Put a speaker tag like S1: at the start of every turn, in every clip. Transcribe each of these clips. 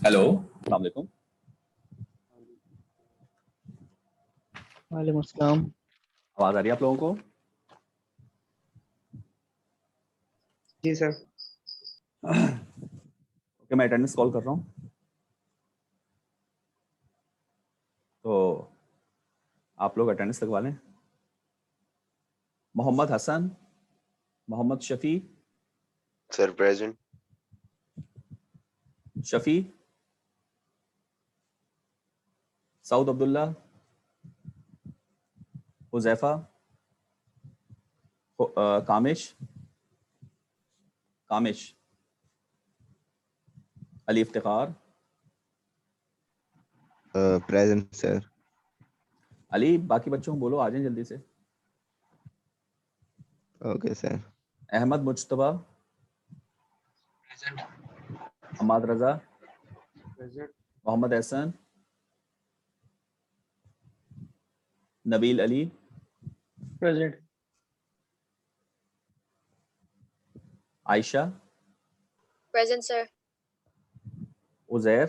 S1: Hello, अस्सलाम वालेकुम।
S2: वालेकुम अस्सलाम।
S1: आवाज़ आ रही है आप लोगों को?
S2: जी सर।
S1: ओके, मैं अटेंडेंस कॉल कर रहा हूँ। तो आप लोग अटेंडेंस लगवा लें। Mohammad Hasan, Mohammad Shafi,
S3: sir present.
S1: Shafi, Saud Abdullah, Huzaifa, Kamish, Kamish, Ali Iftikhar,
S3: present sir.
S1: Ali. बाकी बच्चों को बोलो आ जाएं जल्दी से।
S3: Okay sir.
S1: Ahmad Mujtaba, Ahmad Raza, Mohammad Ehsan, Nabeel Ali,
S2: present.
S1: Ayesha,
S4: Present, sir.
S1: Uzair,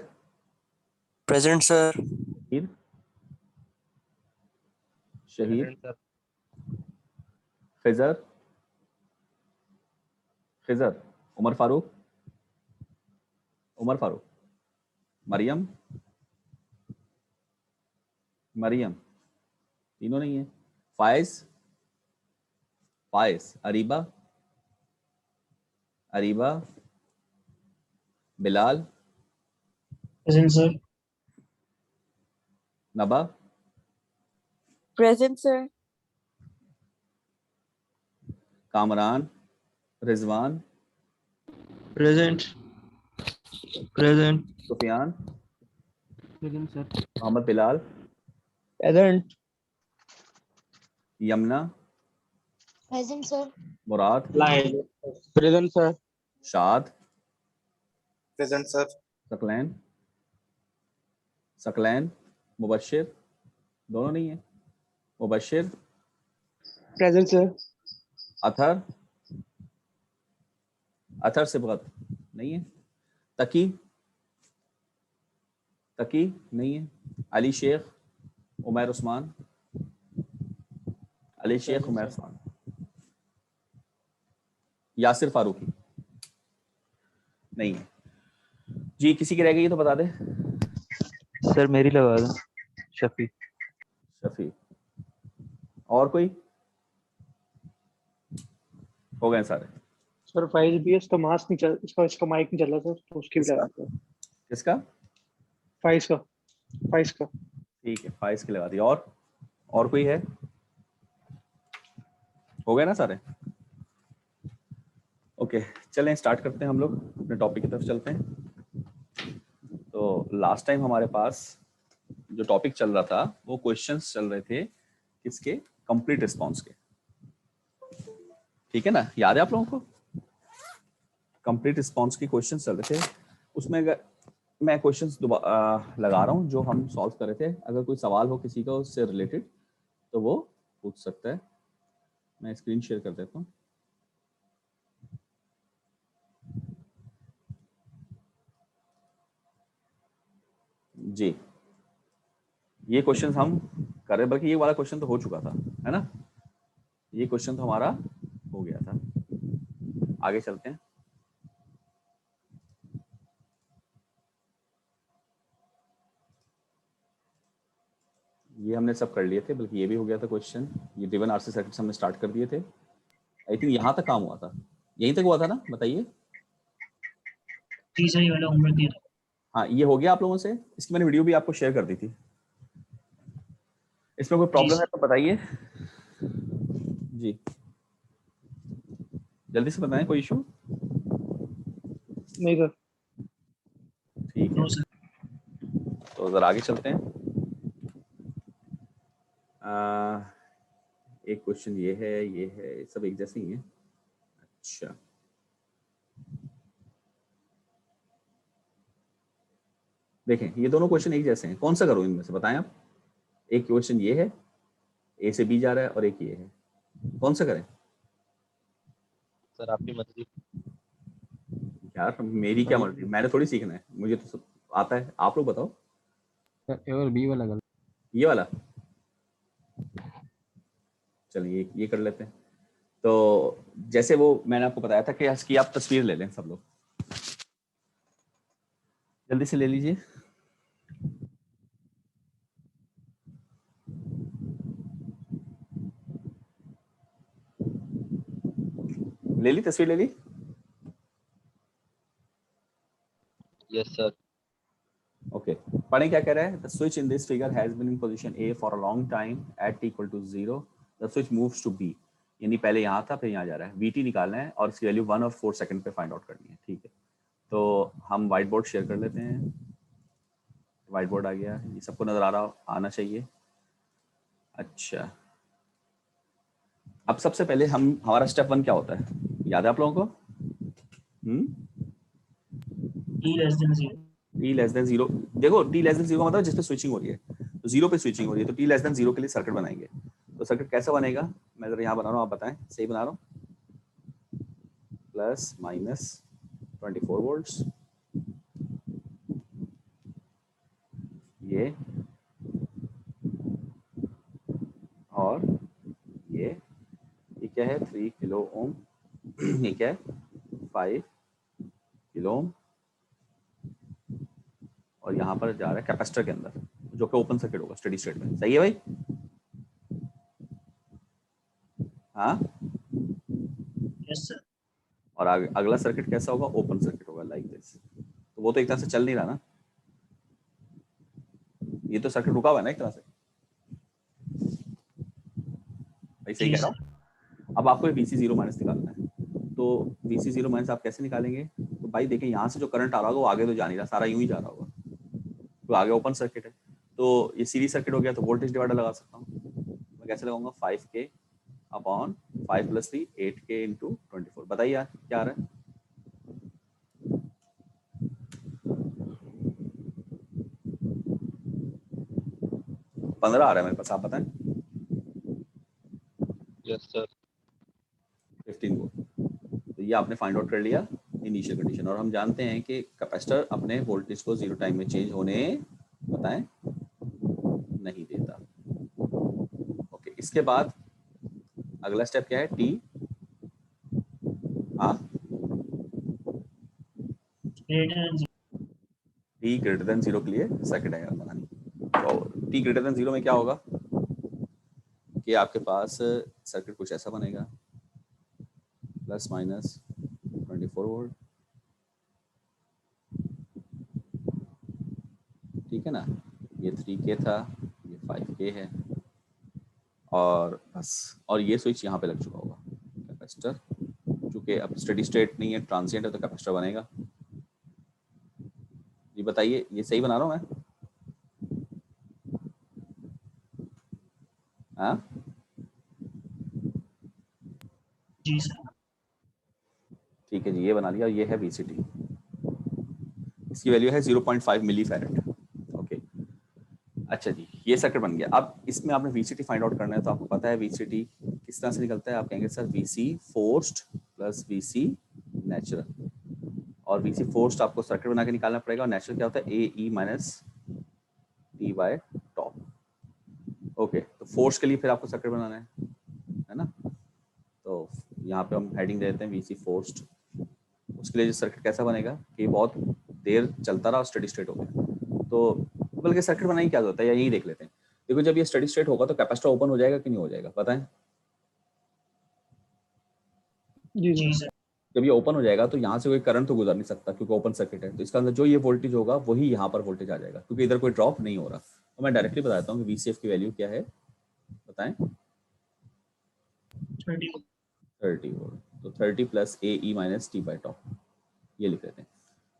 S5: present sir.
S1: Shahid, Shahid, Khizr, Khizr, Umar Farooq, Umar Farooq, Maryam, Maryam, तीनों नहीं है। Faiz, Faiz, Areeba, Areeba, Bilal,
S2: present sir.
S1: Naba,
S4: Present, sir.
S1: Kamran, Rizwan,
S2: present. Present.
S1: Sufiyan,
S2: present sir.
S1: Mohammad Bilal,
S2: present.
S1: Yamuna,
S4: Present, sir.
S1: Murad,
S2: present sir.
S1: Shad,
S3: present sir.
S1: Saqlain, Saqlain, Mubashir, दोनों नहीं है। Mubashir,
S2: present sir.
S1: अथर, अथर सिबगत नहीं है। तकी, तकी नहीं है। अली शेख, उमैर उस्मान, अली शेख, उमैर उस्मान, यासिर फारूकी नहीं है। जी, किसी की रह गई तो बता दे।
S6: सर मेरी लगा दो, शफी।
S1: शफी। और कोई? हो गए सारे।
S2: सर फाइज भी है, उसका मास्क नहीं चल, इसका माइक नहीं चल रहा सर, तो उसकी भी
S1: किसका?
S2: लगा दो।
S1: किसका?
S2: फाइज का। फाइज का।
S1: ठीक है, फाइज की लगा दी। और कोई है? हो गए ना सारे? ओके, चलें स्टार्ट करते हैं। हम लोग अपने टॉपिक की तरफ चलते हैं। तो लास्ट टाइम हमारे पास जो टॉपिक चल रहा था वो क्वेश्चंस चल रहे थे किसके? कंप्लीट रिस्पॉन्स के। ठीक है ना, याद है आप लोगों को? कंप्लीट रिस्पॉन्स के क्वेश्चंस चल रहे थे। उसमें अगर मैं क्वेश्चंस लगा रहा हूँ जो हम सॉल्व कर रहे थे, अगर कोई सवाल हो किसी का उससे रिलेटेड तो वो पूछ सकता है। मैं स्क्रीन शेयर कर देता हूँ। जी, ये क्वेश्चन हम कर रहे, बल्कि ये वाला क्वेश्चन तो हो चुका था, है ना? ये क्वेश्चन तो हमारा हो गया था। आगे चलते हैं। ये हमने सब कर लिए थे, बल्कि ये भी हो गया था क्वेश्चन। ये ड्रिवन आरसी सर्किट्स हमने स्टार्ट कर दिए थे। आई थिंक यहाँ तक काम हुआ था, यहीं तक हुआ था ना? बताइए।
S2: जी सर, ये वाला होमवर्क दिया था।
S1: हाँ, ये हो गया आप लोगों से। इसकी मैंने वीडियो भी आपको शेयर कर दी थी। इसमें कोई प्रॉब्लम है तो बताइए जी, जल्दी से बताएं। कोई इशू?
S2: नहीं सर।
S1: ठीक है, तो जरा आगे चलते हैं। एक क्वेश्चन ये है, सब एक जैसे ही है। अच्छा, देखें ये दोनों क्वेश्चन एक जैसे हैं, कौन सा करूं इनमें से? बताएं आप। एक क्वेश्चन ये है, ए से बी जा रहा है, और एक ये है, कौन सा करें?
S6: सर आपकी मर्जी।
S1: यार मेरी क्या मर्जी, मैंने थोड़ी सीखना है, मुझे तो आता है, आप लोग बताओ।
S7: ए और बी वाला गलत।
S1: ये वाला, चलिए ये कर लेते हैं। तो जैसे वो मैंने आपको बताया था कि इसकी आप तस्वीर ले लें सब लोग, जल्दी से ले लीजिए। ले ली तस्वीर, ले ली।
S3: Yes, sir.
S1: ओके, पढ़ें क्या कह रहा है। The switch in this figure has been in position A for a long time at equal to 0, the switch moves to B, यानी पहले यहाँ था फिर यहाँ जा रहा है। वीटी निकालना है और इसकी वैल्यू 1 और 4 सेकंड पे फाइंड आउट करनी है, ठीक है। तो हम व्हाइट बोर्ड शेयर कर लेते हैं। व्हाइट बोर्ड आ गया, ये सबको नजर आ रहा आना चाहिए। अच्छा, अब सबसे पहले हमारा स्टेप 1 क्या होता है, याद है आप लोगों को?
S2: t less than 0.
S1: t less than 0, देखो t लेस देन 0 का मतलब जिस पे स्विचिंग हो रही है, तो 0 पे स्विचिंग हो रही है, तो t लेस देन 0 के लिए सर्किट बनाएंगे। तो सर्किट कैसा बनेगा, मैं जरा यहाँ बना रहा हूँ, आप बताएं। सही बना रहा हूँ, प्लस माइनस 24 वोल्ट्स, ये और ये क्या है 3 किलो ओम, ये क्या है 5 किलो ओम, और यहाँ पर जा रहा है कैपेसिटर के अंदर जो कि ओपन सर्किट होगा स्टेडी स्टेट में। सही है भाई? हाँ,
S2: Yes, sir.
S1: और अगला सर्किट कैसा होगा, ओपन सर्किट होगा, लाइक दिस। तो वो तो एक तरह से चल नहीं रहा ना, ये तो सर्किट रुका हुआ है ना एक तरह से। भाई सही कह रहा हूँ। अब आपको VC 0 माइनस निकालना है, तो VC 0 माइनस आप कैसे निकालेंगे? तो भाई देखिए यहाँ से जो करंट आ रहा होगा वो आगे तो जा नहीं रहा, सारा यूं ही जा रहा होगा, तो आगे ओपन सर्किट है। तो ये सीरीज सर्किट हो गया, तो वोल्टेज डिवाइडर लगा सकता हूँ। मैं कैसे लगाऊंगा, 5K अपॉन 5 + 3 8K × 24। बताइए यार क्या आ रहा है? पंद्रह आ रहा है मेरे पास, आप बताएं।
S3: Yes, sir.
S1: 15 वोल्ट। तो ये आपने फाइंड आउट कर लिया इनिशियल कंडीशन, और हम जानते हैं कि कैपेसिटर अपने वोल्टेज को 0 टाइम में चेंज होने बताएं नहीं देता। ओके, इसके बाद अगला स्टेप क्या है, टी, हाँ, टी ग्रेटर देन 0 के लिए सर्किट डायग्राम बनानी। तो टी ग्रेटर देन 0 में क्या होगा कि आपके पास सर्किट कुछ ऐसा बनेगा, प्लस माइनस 24 वोल्ट, ठीक है ना। ये 3K था, ये 5K है, और बस, और ये स्विच यहाँ पे लग चुका होगा। कैपेसिटर चूंकि अब स्टेडी स्टेट नहीं है, ट्रांसिएंट है, तो कैपेसिटर बनेगा। ये बताइए, ये सही बना रहा हूँ मैं? हाँ
S2: जी सर।
S1: ठीक है जी, ये बना लिया। ये है VCT, इसकी वैल्यू है 0.5 मिली फैरेड। ओके, अच्छा जी, ये सर्किट बन गया। अब इसमें आपने VCT फाइंड आउट करना है, तो आपको पता है VCT किस तरह से निकलता है। आप कहेंगे sir VC forced plus VC natural, और VC फोर्स्ड आपको सर्किट बना के निकालना पड़ेगा, और नेचुरल क्या होता है AE minus T top. Okay, तो फोर्स के लिए फिर आपको सर्किट बनाना है ना। तो यहाँ पे हम हेडिंग दे देते हैं VC फोर्स्ड। उसके लिए जो सर्किट कैसा बनेगा कि बहुत देर चलता रहा और स्टेडी स्टेट हो गया, तो बल्कि सर्किट बनाने की क्या जरूरत है, या यही देख लेते हैं। देखो, जब ये स्टेडी स्टेट होगा तो कैपेसिटर ओपन हो जाएगा कि नहीं हो जाएगा, बताएं।
S2: जी सर।
S1: जब ये ओपन हो जाएगा तो यहाँ से कोई करंट तो गुजर नहीं सकता, क्योंकि ओपन सर्किट है। तो इसका अंदर जो ये वोल्टेज होगा वही यहाँ पर वोल्टेज आ जाएगा, क्योंकि इधर कोई ड्रॉप नहीं हो रहा। तो मैं डायरेक्टली बताता हूँ कि VCF की वैल्यू क्या है, बताएं। 30 वोल्ट, तो 30 plus AE minus T top, ये लिख लेते हैं।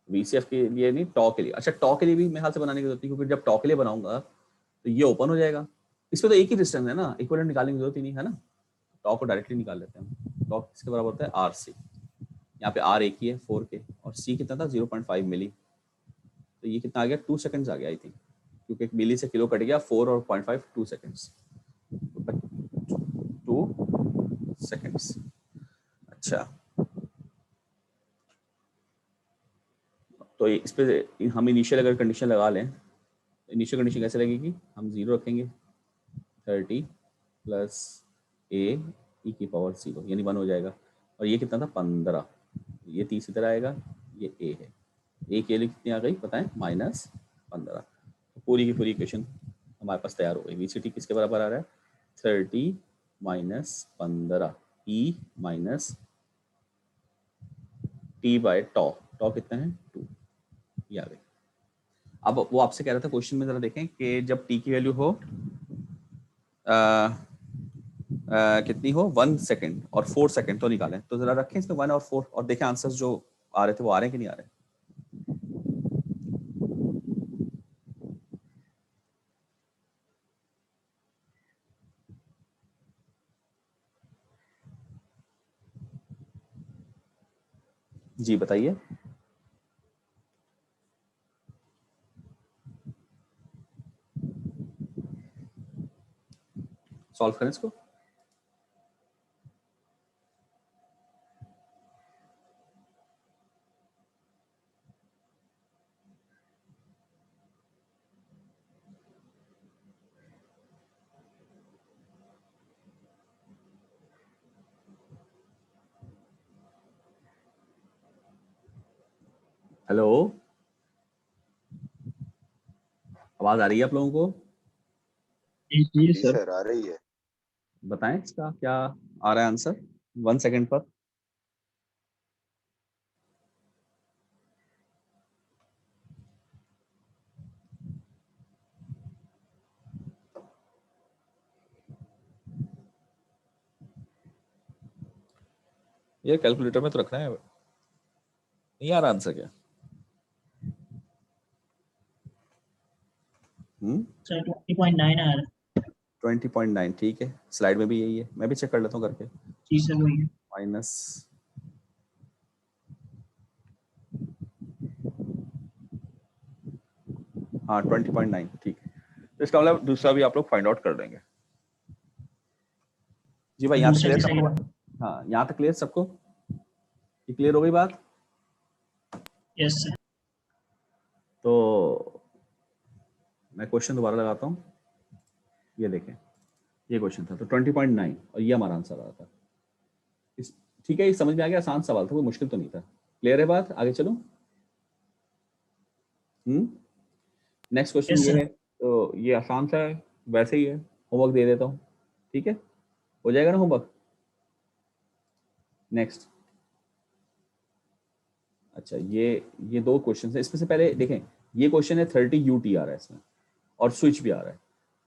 S1: VCF के लिए नहीं, टॉ के लिए। अच्छा, टॉ के लिए भी मेरे हाथ से बनाने की जरूरत नहीं, क्योंकि जब टॉ के लिए बनाऊंगा तो ये ओपन हो जाएगा। इसमें तो एक ही डिस्टेंस है ना, इक्विवेलेंट निकालने की जरूरत ही नहीं है ना। टॉ को डायरेक्टली निकाल लेते हैं। टॉ किसके बराबर होता है, RC। यहाँ पे R एक ही है 4K, और C कितना था 0.5 मिली, तो ये कितना आ गया 2 सेकंड्स आ गया आई थिंक, क्योंकि एक मिली से किलो कट गया, 4 और 0.5 2 सेकंड्स, 2 सेकंड्स। अच्छा, तो इस पे हम इनिशियल अगर कंडीशन लगा लें, इनिशियल कंडीशन कैसे लगेगी, हम 0 रखेंगे, 30 प्लस ए ई की पावर 0 यानी 1 हो जाएगा, और ये कितना था 15, ये 30 इधर आएगा, ये ए है, ए के लिए कितनी आ गई बताएं, -15। तो पूरी की पूरी इक्वेशन हमारे पास तैयार हो गई। वीसीटी किसके बराबर आ रहा है, 30 माइनस 15 ई माइनस टी बाय टॉ, टॉ कितना है 2, ये आ गई। अब वो आपसे कह रहा था क्वेश्चन में, जरा देखें कि जब टी की वैल्यू हो कितनी हो 1 सेकेंड और 4 सेकेंड तो निकालें, तो जरा रखें इसमें 1 और 4 और देखें आंसर्स जो आ रहे थे वो आ रहे हैं कि नहीं आ रहे। जी बताइए। सॉल्व करें इसको। हेलो, आवाज आ रही है आप लोगों को?
S2: जी
S8: जी सर, आ रही है।
S1: बताएं इसका क्या आ रहा है आंसर 1 सेकेंड पर। ये कैलकुलेटर में तो रखना है, नहीं आ रहा आंसर क्या?
S2: सर 20.9 आ रहा है।
S1: 20.9 ठीक है, स्लाइड में भी यही है, मैं भी चेक कर लेता हूँ करके।
S2: जी सर वही है।
S1: माइनस हाँ 20.9 ठीक है, तो इसका मतलब दूसरा भी आप लोग फाइंड आउट कर देंगे। जी भाई यहाँ तक
S2: दूसरे
S1: क्लियर
S2: से सही
S1: सबको? हाँ यहाँ तक क्लियर सबको, ये क्लियर हो गई बात?
S2: Yes sir.
S1: तो मैं क्वेश्चन दोबारा लगाता हूँ, ये देखें, ये क्वेश्चन था तो 20.9 और ये हमारा आंसर आ रहा था। इस ठीक है, ये समझ में आ गया, आसान सवाल था, कोई मुश्किल तो नहीं था। क्लियर है बात, आगे चलो। नेक्स्ट क्वेश्चन
S2: Yes,
S1: ये
S2: sir.
S1: है, तो ये आसान सा है, वैसे ही है, होमवर्क दे देता हूँ, ठीक है, हो जाएगा ना होमवर्क। नेक्स्ट, अच्छा ये दो क्वेश्चन है, इसमें से पहले देखें, ये क्वेश्चन है 30 UT आ रहा है इसमें, और स्विच भी आ रहा है,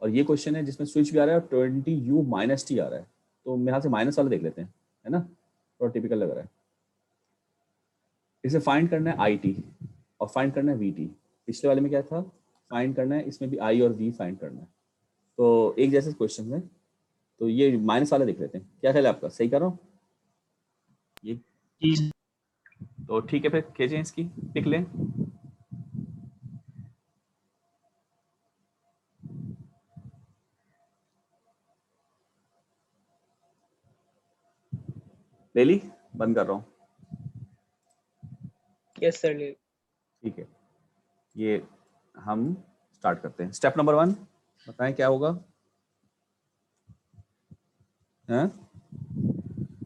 S1: और ये क्वेश्चन है जिसमें स्विच भी आ रहा है और 20 U माइनस टी आ रहा है, तो मेरे ख्याल से माइनस वाला देख लेते हैं, है ना, थोड़ा टिपिकल लग रहा है। इसे फाइंड करना है IT और फाइंड करना है VT। पिछले वाले में क्या था, फाइंड करना है, इसमें भी I और V फाइंड करना है, तो एक जैसे क्वेश्चन है, तो ये माइनस वाला देख लेते हैं, क्या ख्याल है आपका, सही कर रहा हूँ ये?
S2: जी सर।
S1: तो ठीक है, फिर खींचें इसकी पिक लें। ले ली, बंद कर रहा हूँ।
S2: यस सर ले।
S1: ठीक है, ये हम स्टार्ट करते हैं। स्टेप नंबर 1 बताएं क्या होगा, हैं?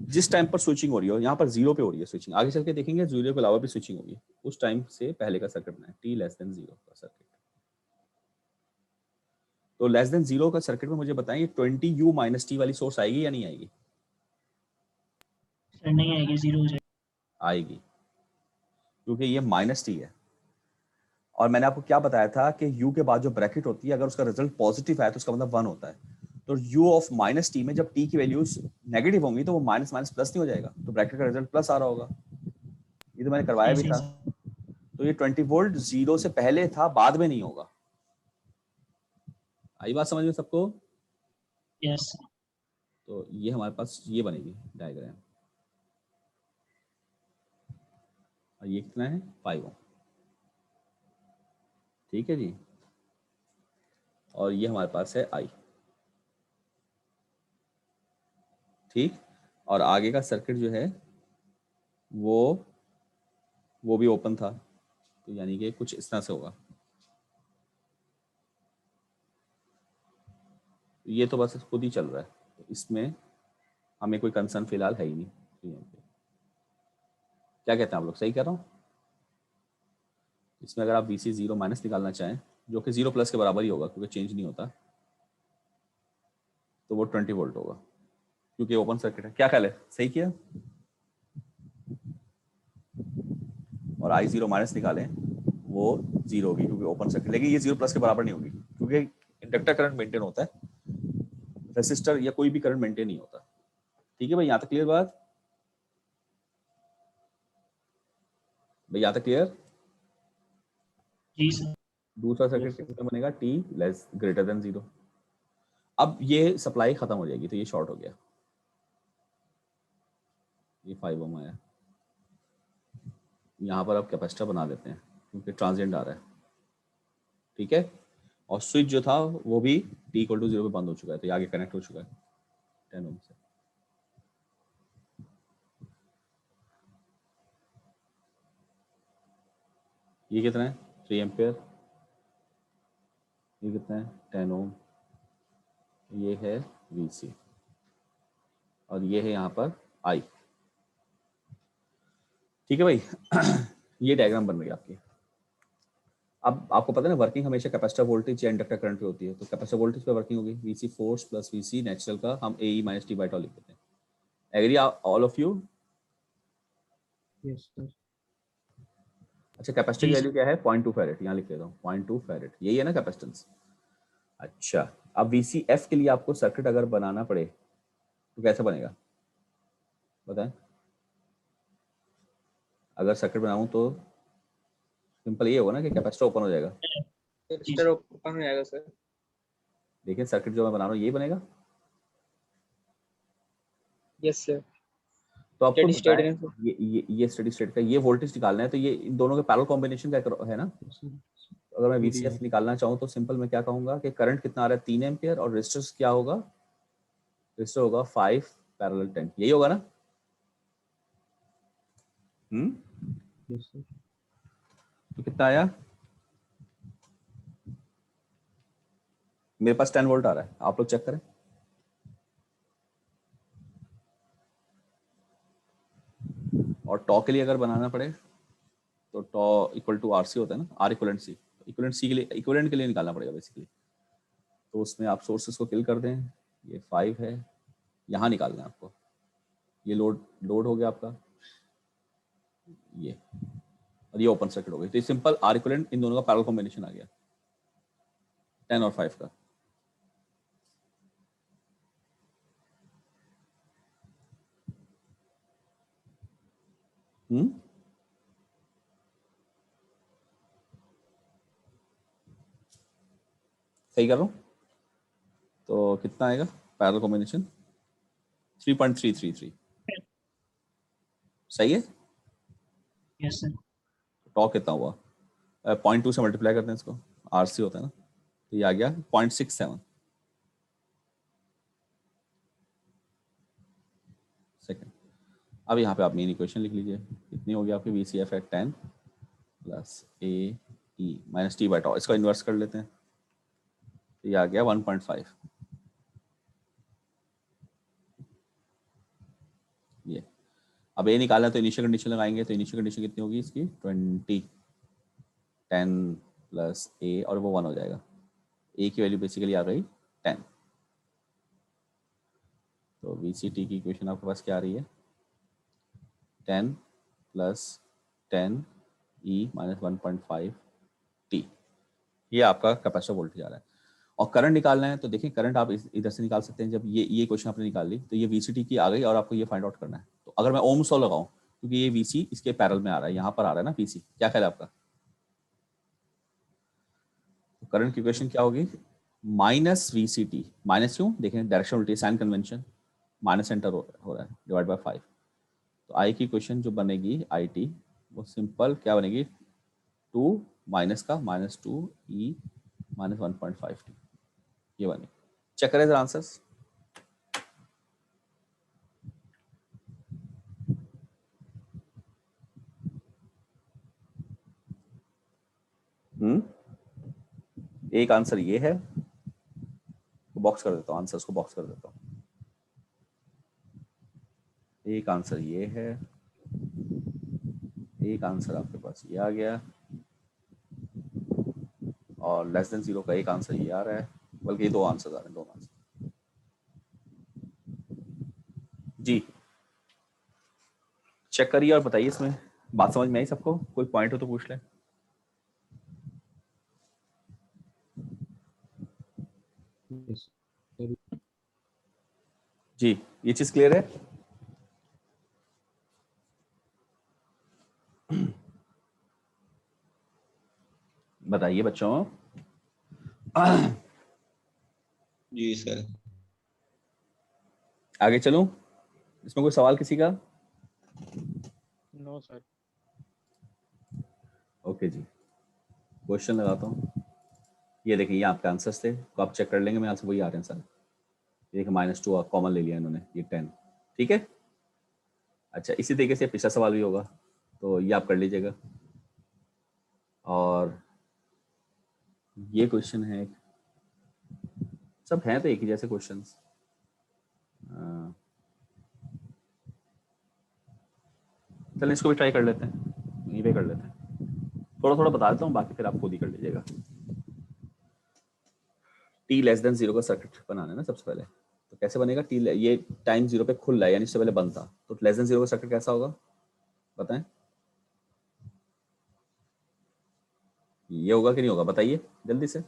S1: जिस टाइम पर स्विचिंग हो रही हो, यहाँ पर 0 पे हो रही है स्विचिंग, आगे चल के देखेंगे 0 के अलावा भी स्विचिंग होगी, उस टाइम से पहले का सर्किट बनाए, t लेस देन 0 का सर्किट। तो लेस देन 0 का सर्किट में मुझे बताएं, 20 U माइनस टी वाली सोर्स आएगी या नहीं आएगी?
S2: सर नहीं आएगी, 0 हो जाएगी।
S1: आएगी, क्योंकि ये माइनस टी है, और मैंने आपको क्या बताया था कि u के बाद जो ब्रैकेट होती है, अगर उसका रिजल्ट पॉजिटिव है तो उसका मतलब 1 होता है, तो u ऑफ माइनस टी में जब t की वैल्यूज नेगेटिव होंगी तो वो माइनस माइनस प्लस नहीं हो जाएगा, तो ब्रैकेट का रिजल्ट प्लस आ रहा होगा, ये तो मैंने करवाया भी
S2: सही
S1: था।
S2: सर।
S1: तो ये 20 वोल्ट 0 से पहले था, बाद में नहीं होगा। आई बात समझ में सबको?
S2: Yes sir.
S1: तो ये हमारे पास ये बनेगी डायग्राम, और ये कितना है 5 ओम, ठीक है जी, और ये हमारे पास है I, ठीक, और आगे का सर्किट जो है वो भी ओपन था, तो यानी कि कुछ इस तरह से होगा। ये तो बस खुद ही चल रहा है, तो इसमें हमें कोई कंसर्न फिलहाल है ही नहीं। क्या कहते हैं आप लोग, सही कह रहा हूँ? इसमें अगर आप VC 0 माइनस निकालना चाहें, जो कि 0 प्लस के बराबर ही होगा क्योंकि चेंज नहीं होता, तो वो 20 वोल्ट होगा क्योंकि ओपन सर्किट है। क्या ख्याल है, सही किया? और I0 माइनस निकालें, वो 0 होगी क्योंकि ओपन सर्किट, लेकिन ये 0 प्लस के बराबर नहीं होगी क्योंकि इंडक्टर करंट मेंटेन होता है, रेसिस्टर या कोई भी करंट मेंटेन नहीं होता। ठीक है भाई, यहाँ तक क्लियर बात? भाई यहाँ तक क्लियर?
S2: जी सर।
S1: दूसरा सर्किट कितना बनेगा, T लेस ग्रेटर देन 0। अब ये सप्लाई खत्म हो जाएगी तो ये शॉर्ट हो गया, ये 5 ओम आया। यहाँ पर अब कैपेसिटर बना देते हैं क्योंकि ट्रांजिएंट आ रहा है। ठीक है, और स्विच जो था वो भी T = 0 पे बंद हो चुका है, तो ये आगे कनेक्ट हो चुका है 10 ओम से। ये कितना है, 3 एम्पियर। ये कितना है, 10 ओम। ये है VC और ये है यहाँ पर I। ठीक है भाई ये डायग्राम बन रही है आपकी। अब आपको पता है ना, वर्किंग हमेशा कैपेसिटर वोल्टेज या इंडक्टर करंट पे होती है, तो कैपेसिटर वोल्टेज पे वर्किंग होगी VC force plus VC natural का हम AE minus T by tau लिख देते हैं। Agree all of you?
S2: Yes sir.
S1: अच्छा, कैपेसिटर की वैल्यू क्या है, 0.2 फैरेड, यहाँ लिख लेता हूँ 0.2 फैरेड, यही है ना कैपेसिटेंस। अच्छा, अब VCF के लिए आपको सर्किट अगर बनाना पड़े तो कैसे बनेगा बताएं? अगर सर्किट बनाऊं तो सिंपल ये होगा ना कि कैपेसिटर ओपन हो जाएगा।
S8: रजिस्टर ओपन हो जाएगा सर।
S1: देखिए सर्किट जो मैं बना रहा हूँ यही बनेगा।
S8: Yes sir.
S1: तो आपको
S8: Steady state है
S1: बताएं, ये स्टेडी स्टेट का ये वोल्टेज निकालना है, तो ये इन दोनों के पैरेलल कॉम्बिनेशन का है ना। अगर मैं VCF निकालना चाहूँ तो सिंपल मैं क्या कहूँगा कि करंट कितना आ रहा है 3 एम्पियर और रेजिस्टेंस क्या होगा, रेजिस्टर होगा 5 पैरेलल 10, यही होगा ना। तो कितना आया, मेरे पास 10 वोल्ट आ रहा है, आप लोग चेक करें। और टॉ के लिए अगर बनाना पड़े तो टॉ इक्वल टू RC होता है ना, R equivalent C। Equivalent C के लिए, इक्वलेंट के लिए निकालना पड़ेगा बेसिकली। तो उसमें आप सोर्सेस को किल कर दें, ये 5 है, यहाँ निकालना है आपको। ये लोड हो गया आपका, ये, और ये ओपन सर्किट हो गई। तो ये सिंपल R इक्वलेंट इन दोनों का पैरेलल कॉम्बिनेशन आ गया 10 और 5 का। सही कर रहा हूँ? तो कितना आएगा पैरेलल कॉम्बिनेशन, 3.333। सही है।
S2: Yes sir.
S1: टॉ कितना हुआ, 0.2 से मल्टीप्लाई करते हैं इसको, RC होता है ना, तो ये आ गया 0.67 सेकेंड। अब यहाँ पे आप मेन इक्वेशन लिख लीजिए, कितनी होगी आपकी VCF है 10 plus AE minus T by tau। इसको इन्वर्स कर लेते हैं, तो ये आ गया 1.5। ये अब A निकालना है तो इनिशियल कंडीशन लगाएंगे, तो इनिशियल कंडीशन कितनी होगी इसकी 20, 10 प्लस A और वो 1 हो जाएगा। A की वैल्यू बेसिकली आ गई 10। तो VCT की इक्वेशन आपके पास क्या आ रही है, 10 प्लस 10 E माइनस 1.5 T। ये आपका कैपेसिटर वोल्टेज आ रहा है। और करंट निकालना है तो देखिए करंट आप इधर से निकाल सकते हैं। जब ये क्वेश्चन आपने निकाल ली तो ये VCT की आ गई और आपको ये फाइंड आउट करना है। तो अगर मैं ओम्स लॉ लगाऊं, क्योंकि ये VC इसके पैरेलल में आ रहा है, यहाँ पर आ रहा है ना VC, क्या ख्याल है आपका? तो करंट की इक्वेशन क्या होगी, माइनस VCT, माइनस क्यों, देखें डायरेक्शन उल्टी, साइन कन्वेंशन, माइनस सेंटर हो रहा है, डिवाइड बाय 5। तो आई की इक्वेशन जो बनेगी IT, वो सिंपल क्या बनेगी, 2 माइनस का माइनस 2 E माइनस 1.5 T, ये बनेगी। चेक करें जरा आंसर्स। एक आंसर ये है, बॉक्स कर देता हूँ, आंसर्स को बॉक्स कर देता हूँ। एक आंसर ये है, एक आंसर आपके पास ये आ गया, और लेस देन 0 का एक आंसर ये आ रहा है, बल्कि ये 2 आंसर आ रहे हैं, 2 आंसर। जी चेक करिए और बताइए इसमें बात समझ में आई सबको? कोई पॉइंट हो तो पूछ लें।
S7: Yes.
S1: जी ये चीज क्लियर है? बताइए बच्चों।
S3: जी सर।
S1: आगे चलूं? इसमें कोई सवाल किसी का?
S2: No sir.
S1: ओके जी, क्वेश्चन लगाता हूँ। ये देखिए, ये आपके आंसर्स थे, तो आप चेक कर लेंगे, मेरे यहाँ से वही आ रहे हैं सर। ये देखिए -2 कॉमन ले लिया इन्होंने, ये 10, ठीक है। अच्छा, इसी तरीके से पिछला सवाल भी होगा, तो ये आप कर लीजिएगा। और ये क्वेश्चन है, सब हैं तो एक ही जैसे क्वेश्चंस। चलिए इसको भी ट्राई कर लेते हैं, यहीं पे कर लेते हैं। थोड़ा थोड़ा बता देता हूँ, बाकी फिर आप खुद ही कर लीजिएगा। t लेस देन 0 का सर्किट बनाना है ना सबसे पहले, तो कैसे बनेगा? t ये टाइम 0 पे खुल रहा है, यानी इससे पहले बंद था, तो लेस देन 0 का सर्किट कैसा होगा बताएं? ये होगा कि नहीं होगा, बताइए जल्दी से।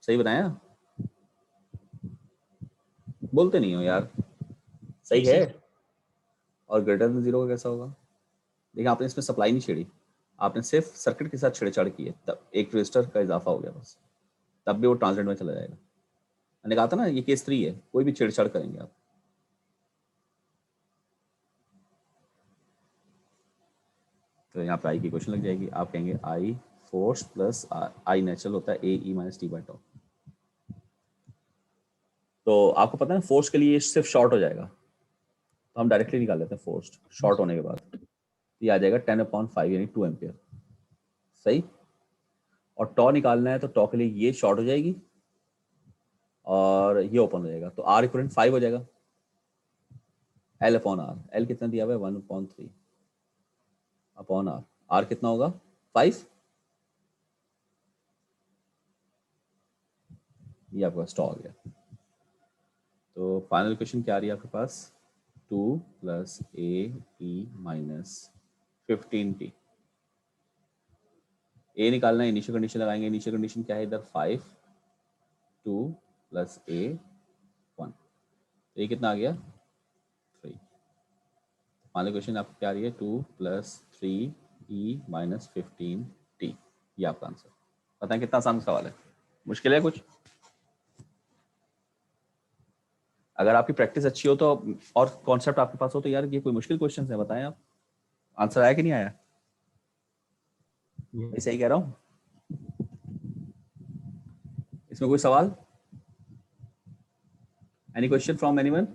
S1: सही बताया? बोलते नहीं हो यार। सही है। और ग्रेटर देन 0 का कैसा होगा? देखिए, आपने इसमें सप्लाई नहीं छेड़ी, आपने सिर्फ सर्किट के साथ छेड़छाड़ की है, तब एक रजिस्टर का इजाफा हो गया बस, तब भी वो ट्रांजिट में चला जाएगा। मैंने कहा था ना, ये केस 3 है, कोई भी छेड़छाड़ करेंगे आप। तो यहाँ पर आई की क्वेश्चन लग जाएगी, आप कहेंगे आई फोर्स प्लस आई नेचुरल होता है ए ई माइनस टी बाई टॉ। तो आपको पता है फोर्स के लिए सिर्फ शॉर्ट हो जाएगा, तो हम डायरेक्टली निकाल लेते हैं फोर्स शॉर्ट होने के बाद। ये आ जाएगा 10/5 यानी 2 एम्पियर, सही। और टॉ निकालना है, तो टॉ के लिए ये शॉर्ट हो जाएगी और ये ओपन हो जाएगा, तो आर इक्वलेंट 5 हो जाएगा। एल अपॉन आर, एल कितना दिया हुआ है 1/3 अपॉन आर, आर कितना होगा 5। ये आपका स्टॉ आ गया। तो फाइनल क्वेश्चन क्या आ रही है आपके पास? 2 + AE माइनस 15t। ए निकालना है, इनिशियल कंडीशन लगाएंगे, इनिशियल कंडीशन क्या है इधर 5, 2 + A 1, तो ये कितना आ गया 3। फाइनल क्वेश्चन आपको क्या आ रही है? 2 + 3E माइनस 15t। ये आपका आंसर। बताएं कितना आसान सवाल है, मुश्किल है कुछ? अगर आपकी प्रैक्टिस अच्छी हो तो, और कॉन्सेप्ट आपके पास हो, तो यार ये कोई मुश्किल क्वेश्चन है, बताएं आप। आंसर आया कि नहीं आया?
S7: Yes.
S1: सही कह रहा हूं? इसमें कोई सवाल? Any question from anyone?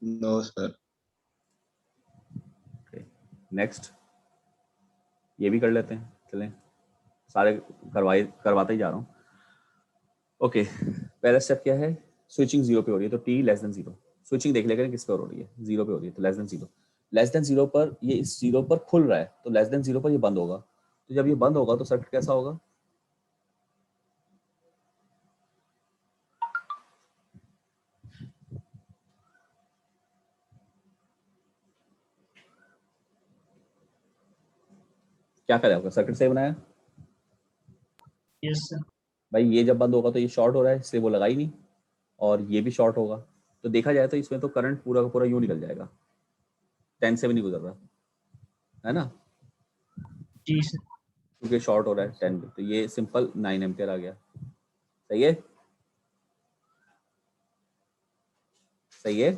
S3: No sir.
S1: Next, ये भी कर लेते हैं, चलें सारे करवाते ही जा रहा हूँ। ओके, पहला स्टेप क्या है? स्विचिंग 0 पे हो रही है, तो t लेस देन 0। स्विचिंग देख लेकर किस पे हो रही है? 0 पे हो रही है, तो लेस देन 0। लेस देन 0 पर ये इस 0 पर खुल रहा है, तो लेस देन 0 पर ये बंद होगा। तो जब ये बंद होगा तो सर्किट कैसा होगा? क्या करें आपका सर्किट सही बनाया?
S2: Yes sir.
S1: भाई ये जब बंद होगा तो ये शॉर्ट हो रहा है, इसलिए वो लगा ही नहीं, और ये भी शॉर्ट होगा, तो देखा जाए तो इसमें तो करंट पूरा का पूरा यूं निकल जाएगा, 10 से भी नहीं गुजर रहा है ना,
S2: जी सर।
S1: क्योंकि शॉर्ट हो रहा है 10 पे, तो ये सिंपल 9 एम्पियर आ गया। सही है? सही है।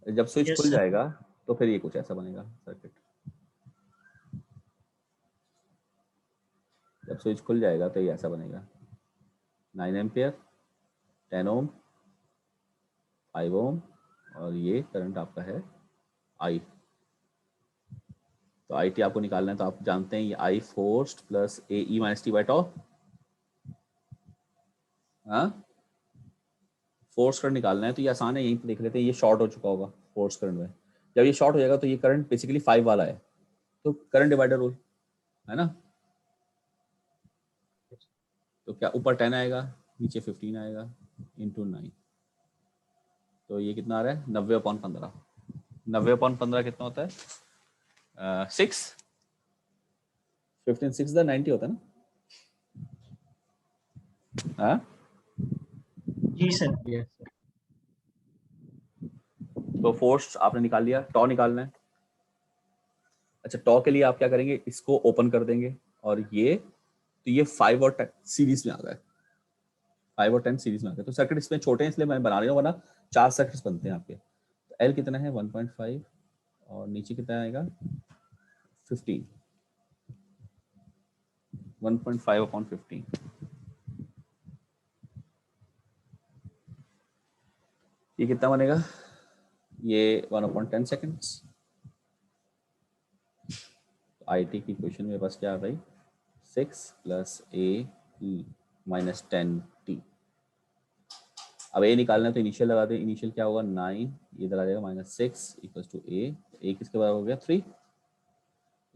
S1: जब स्विच खुल जाएगा तो फिर ये कुछ ऐसा बनेगा सर्किट। जब स्विच खुल जाएगा तो ये ऐसा बनेगा, 9 एम्पियर, 10 ओम, 5 ओम और ये करंट आपका है आई। तो आई टी आपको निकालना है, तो आप जानते हैं ये I forced plus A E minus T by tau. हाँ, फोर्स करंट निकालना है तो ये आसान है, यहीं पे देख लेते हैं। ये शॉर्ट हो चुका होगा फोर्स करंट में, जब ये शॉर्ट हो जाएगा तो ये करंट बेसिकली 5 वाला है, तो करंट डिवाइडर रूल है ना। तो क्या ऊपर 10 आएगा, नीचे 15 आएगा, इंटू 9। तो ये कितना आ रहा है 90/15। 90/15 कितना होता है 6। 15 6 90 होता है ना। हाँ
S8: जी सर।
S7: Yes, sir.
S1: तो फोर्स आपने निकाल लिया, टॉ निकालना है। अच्छा, टॉ के लिए आप क्या करेंगे, इसको ओपन कर देंगे और ये, तो ये 5 और 10 सीरीज में आ गए। 5 और 10 सीरीज में आ गए। तो सर्किट इसमें छोटे हैं इसलिए मैं बना रही हूँ, वरना 4 सर्किट्स बनते हैं आपके। तो एल कितना है 1.5 और नीचे कितना आएगा 15। 1.5/15। ये कितना बनेगा, ये 1/10 सेकेंड्स। आई टी की क्वेश्चन मेरे पास क्या आ गई 6 + a e - 10t। अब ए निकालना है तो इनिशियल लगा दें। इनिशियल क्या होगा 9, ये इधर आ जाएगा -6 = a। a किसके बराबर हो गया 3।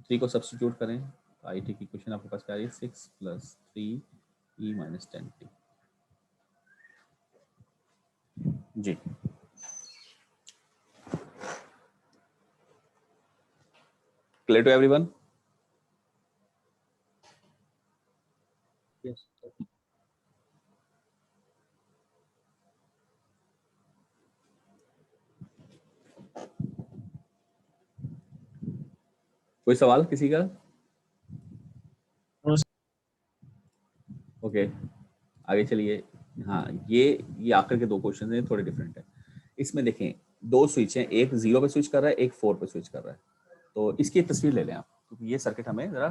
S1: 3 को सब्स्टिट्यूट करें। आई टी की क्वेश्चन आपके पास क्या आ रही है 6 + 3 e - 10t। जी, clear to everyone?
S7: Yes, sir.
S1: कोई सवाल किसी का? ओके, आगे चलिए। हाँ, ये आखिर के 2 क्वेश्चन हैं, थोड़े डिफरेंट है। इसमें देखें 2 स्विच हैं, एक 0 पे स्विच कर रहा है, एक 4 पे स्विच कर रहा है। तो इसकी एक तस्वीर ले लें आप, क्योंकि ये सर्किट हमें जरा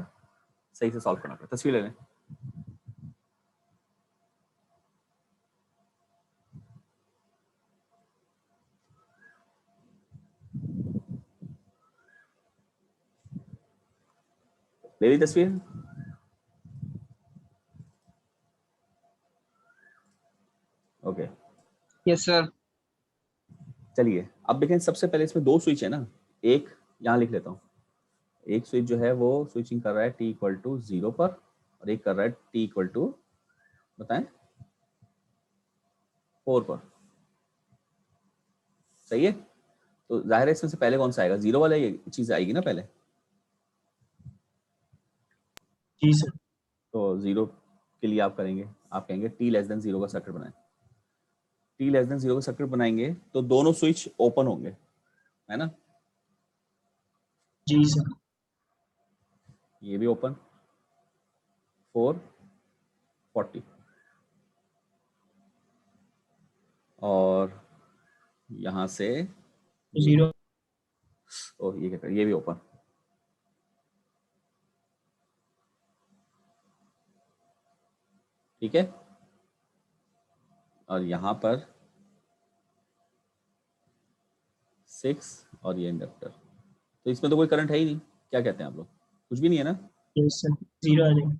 S1: सही से सॉल्व करना पड़ेगा। तस्वीर ले लें। ले ली तस्वीर? Okay,
S8: yes sir.
S1: चलिए अब देखें। सबसे पहले इसमें 2 स्विच है ना, एक यहाँ लिख लेता हूँ। एक स्विच जो है वो स्विचिंग कर रहा है t = 0 पर, और एक कर रहा है t = बताएं 4 पर। सही है? तो जाहिर है इसमें से पहले कौन सा आएगा, 0 वाला ये चीज आएगी ना पहले।
S8: जी सर।
S1: तो 0 के लिए आप करेंगे, आप कहेंगे t < 0 का सर्किट बनाएं। t < 0 का सर्किट बनाएंगे तो दोनों स्विच ओपन होंगे, है ना।
S8: जी सर।
S1: ये भी ओपन 440, और यहां से
S8: 0।
S1: और ये क्या कर, ये भी ओपन। ठीक है, और यहां पर 6 और ये इंडक्टर। तो इसमें तो कोई करंट है ही नहीं, क्या कहते हैं आप लोग, कुछ भी नहीं है ना।
S8: Yes sir. 0 आ जाएगा।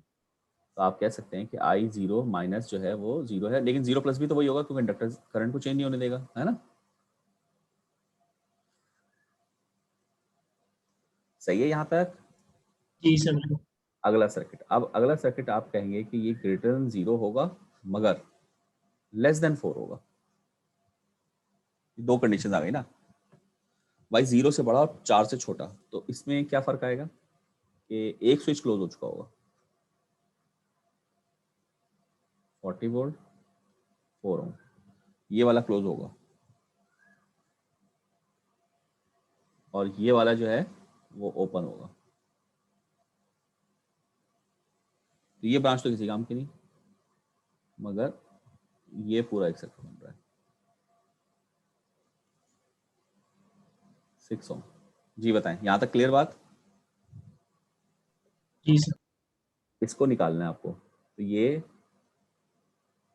S1: तो आप कह सकते हैं कि आई 0 माइनस जो है वो 0 है, लेकिन 0 प्लस भी तो वही होगा, क्योंकि इंडक्टर करंट को चेंज नहीं होने देगा, है ना। सही है यहाँ तक?
S8: जी सर।
S1: अगला सर्किट, अब अगला सर्किट आप कहेंगे कि ये ग्रेटर देन 0 होगा मगर लेस देन 4 होगा। 2 कंडीशन आ गई ना भाई, 0 से बड़ा और 4 से छोटा। तो इसमें क्या फर्क आएगा कि एक स्विच क्लोज हो चुका होगा 40 वोल्ट 4 ओम, ये वाला क्लोज होगा, और ये वाला जो है वो ओपन होगा। तो ये ब्रांच तो किसी काम की नहीं, मगर ये पूरा एक सर्किट बन रहा है 6 ओम। जी बताएं, यहां तक क्लियर बात?
S8: जी सर।
S1: इसको निकालना है आपको, तो ये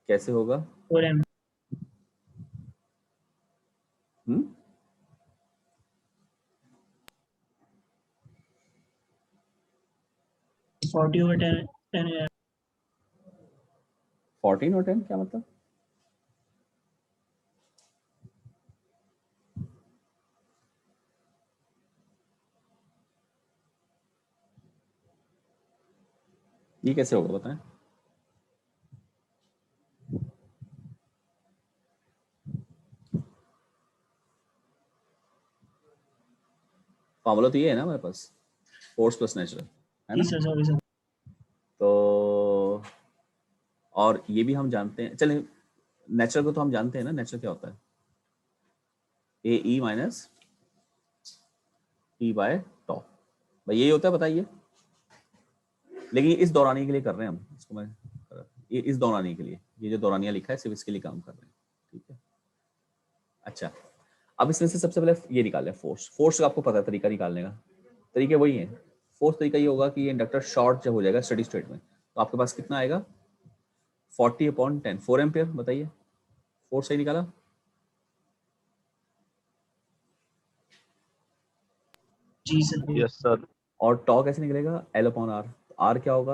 S1: कैसे होगा?
S8: 4 एम। 40/10 10
S1: 14 और 10 क्या मतलब? ये कैसे होगा बताएं? फॉर्मूला तो ये है ना हमारे पास, फोर्स प्लस नेचुरल, है
S8: जी
S1: ना?
S8: Sir, sorry sir.
S1: तो और ये भी हम जानते हैं, चलिए नेचुरल को तो हम जानते हैं ना, नेचुरल क्या होता है? ए ई माइनस टी बाय टॉ, भाई यही होता है, बताइए। लेकिन इस दौरानी के लिए कर रहे हैं हम इसको, मैं ये इस दौरानी के लिए, ये जो दौरानिया लिखा है सिर्फ इसके लिए काम कर रहे हैं, ठीक है? अच्छा, अब इसमें से सबसे पहले ये निकालें फोर्स। फोर्स का आपको पता है तरीका निकालने का, तरीके वही है। फोर्स तरीका ये होगा कि ये इंडक्टर शॉर्ट जब हो जाएगा स्टेडी स्टेट में, तो आपके पास कितना आएगा? 40/10, 4 एम्पियर। बताइए, फोर्स सही निकाला?
S8: जी सर।
S6: Yes sir.
S1: और टॉ कैसे निकलेगा? L/R। आर क्या होगा?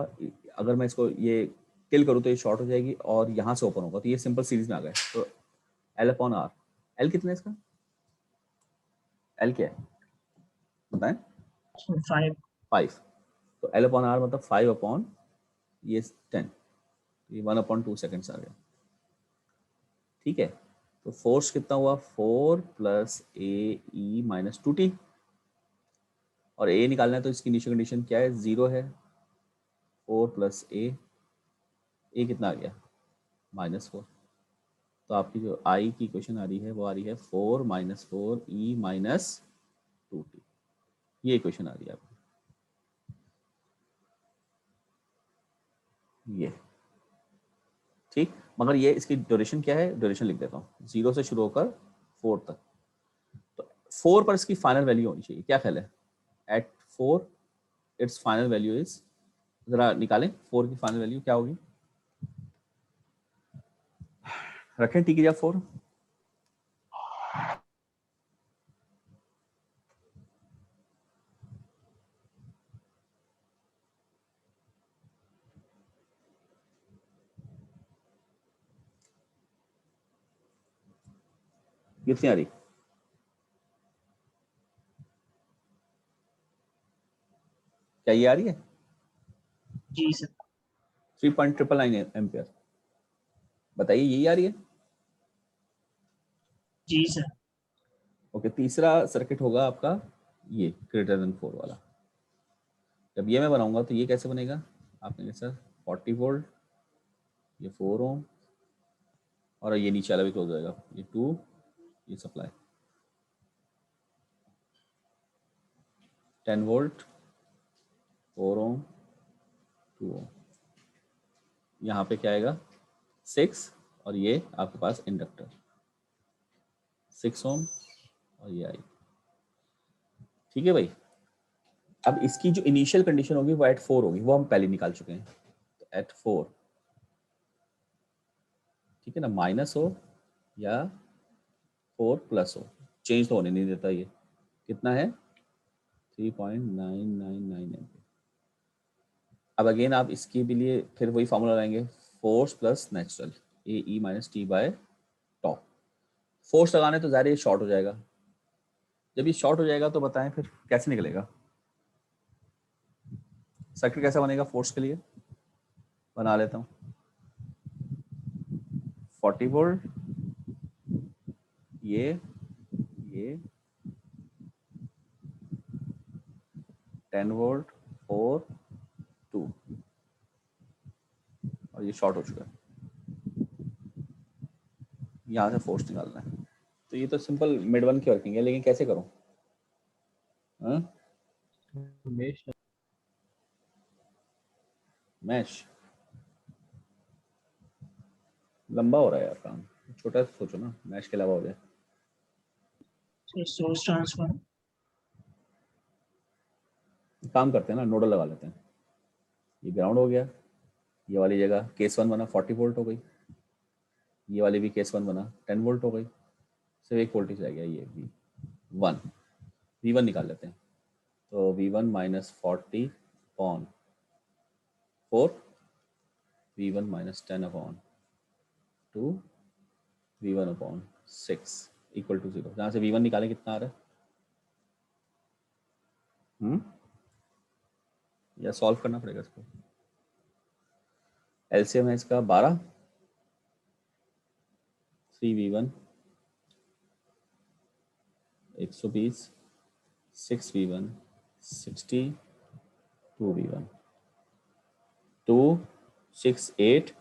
S1: अगर मैं इसको ये किल करूँ तो ये शॉर्ट हो जाएगी और यहाँ से ओपन होगा, तो ये सिंपल सीरीज में आ गए। तो L/R, L कितना है इसका? L क्या है बताएं?
S8: 5।
S1: 5। तो L/R मतलब 5 अपॉन ये 10, ये 1/2 सेकेंड्स आ गया, ठीक है? तो फोर्स कितना हुआ? 4 + AE - 2T, और A निकालना है तो इसकी इनिशियल कंडीशन क्या है? 0 है। 4 + A कितना आ गया? -4। तो आपकी जो I की इक्वेशन आ रही है वो आ रही है 4 - 4E - 2T, ये इक्वेशन आ रही है आपकी, ये, ठीक। मगर ये इसकी ड्यूरेशन क्या है? ड्यूरेशन लिख देता हूँ, 0 से शुरू होकर 4 तक। तो 4 पर इसकी फाइनल वैल्यू होनी चाहिए, क्या ख्याल है? At 4 it's final value is, जरा निकालें 4 की फाइनल वैल्यू क्या होगी? रखें ठीक है, 4। कितनी आ रही? क्या ये आ रही है?
S8: जी सर।
S1: 3.999 एम्पियर। बताइए, यही आ रही है?
S8: जी सर।
S1: ओके, तीसरा सर्किट होगा आपका ये ग्रेटर देन 4 वाला। जब ये मैं बनाऊंगा तो ये कैसे बनेगा? आपने सर 40 वोल्ट, ये 4 ओम, और ये नीचे वाला भी क्लोज हो जाएगा, ये 2, ये सप्लाई 10 वोल्ट, 4 ओम, 2 ओम, यहाँ पे क्या आएगा? 6, और ये आपके पास इंडक्टर 6 ओम, और ये आई, ठीक है भाई। अब इसकी जो इनिशियल कंडीशन होगी वो एट 4 होगी, वो हम पहले निकाल चुके हैं। तो एट 4, ठीक है ना, माइनस हो या 4 प्लस हो, चेंज तो होने नहीं देता। ये कितना है? 3.999 एम्पियर। अब अगेन आप इसके भी लिए फिर वही फॉर्मूला लगाएंगे, force plus natural, AE - T by tau. Force लगाने तो ज़ाहिर ये शॉर्ट हो जाएगा। जब ये शॉर्ट हो जाएगा तो बताएं फिर कैसे निकलेगा? सर्किट कैसा बनेगा फोर्स के लिए? बना लेता हूँ। 40 वोल्ट, ये 10 वोल्ट, 4, 2, और ये शॉर्ट हो चुका है। यहाँ से फोर्स निकालना है, तो ये तो सिंपल मिड वन की वर्किंग है, लेकिन कैसे करूँ? मैश लंबा हो रहा है यार काम, छोटा सोचो ना, मैश के अलावा हो जाए।
S8: Sir source transfer.
S1: काम करते हैं ना, नोडल लगा लेते हैं। ये ग्राउंड हो गया, ये वाली जगह केस 1 बना 40 वोल्ट हो गई, ये वाली भी केस 1 बना 10 वोल्ट हो गई, सिर्फ एक वोल्टेज रह गया, ये V1। V1 निकाल लेते हैं, तो V1 - 40 upon 4 v1 minus 10 upon 2 v1 upon 6 equal to 0। जहाँ से v1 निकालें कितना आ रहा है? या सॉल्व करना पड़ेगा इसको। एलसीएम है इसका 12, 3v1 120, 6v1 60, 2v1 2 6 8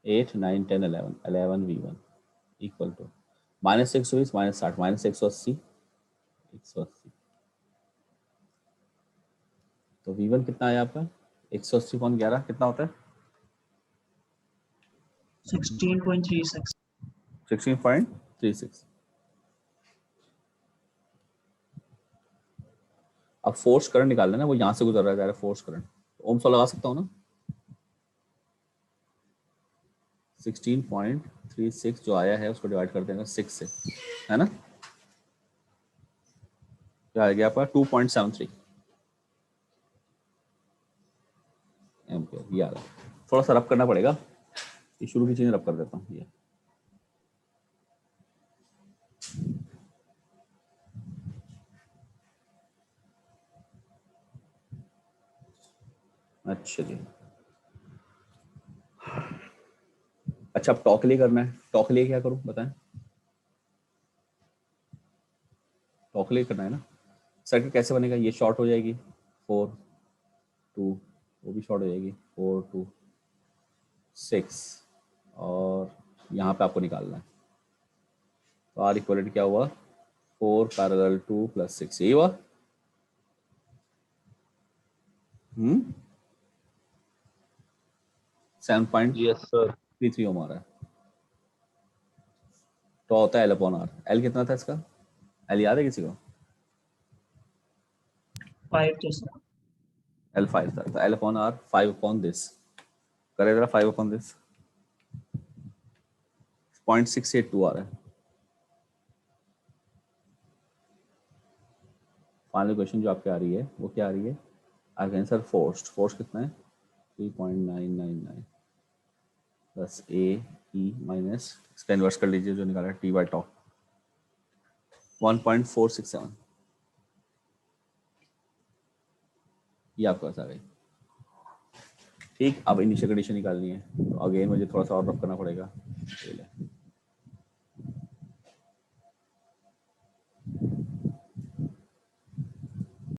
S1: 8 9 10 11 11v1 equal to -120 -60 -180 180। तो v1 कितना आया आपका? 180/11 कितना होता है?
S8: 16.36.
S1: 16.36। अब फोर्स करंट निकाल लेना, वो यहां से गुजर रहा है फोर्स करंट। ओम्स लगा सकता हूँ ना? 16.36 जो आया है उसको डिवाइड कर देंगे 6 से, है ना? क्या आ गया आपका? 2.73 एम्पियर। ये आ रहा है। थोड़ा सा रब करना पड़ेगा, ये शुरू की चीजें रब कर देता हूँ। ये अच्छा जी। अच्छा, अब टॉक लिए करना है। टॉक लिए क्या करूं बताएं? टॉक लिए करना है ना। सर्किट कैसे बनेगा? ये शॉर्ट हो जाएगी 4 2, वो भी शॉर्ट हो जाएगी 4 2 6, और यहाँ पे आपको निकालना है। तो आर इक्वलेंट क्या हुआ? 4 पैरेलल 2 + 6। यही हुआ? 7.33 ओम आ रहा है। तो होता है L/R। L कितना था इसका? L याद है किसी को?
S8: 5 to 7.
S1: L 5 था। तो L/R 5/this करे जरा। 5/this 0.682 आ रहा है। फाइनल क्वेश्चन जो आपके आ रही है वो क्या आ रही है? आंसर फोर्स कितना है? 3.999 प्लस ए ई माइनस इसका इन्वर्स कर लीजिए जो निकाला है T/τ 1.467। ये आपके पास आ गई। ठीक, अब इनिशियल कंडीशन निकालनी है। तो अगेन मुझे थोड़ा सा और रब करना पड़ेगा।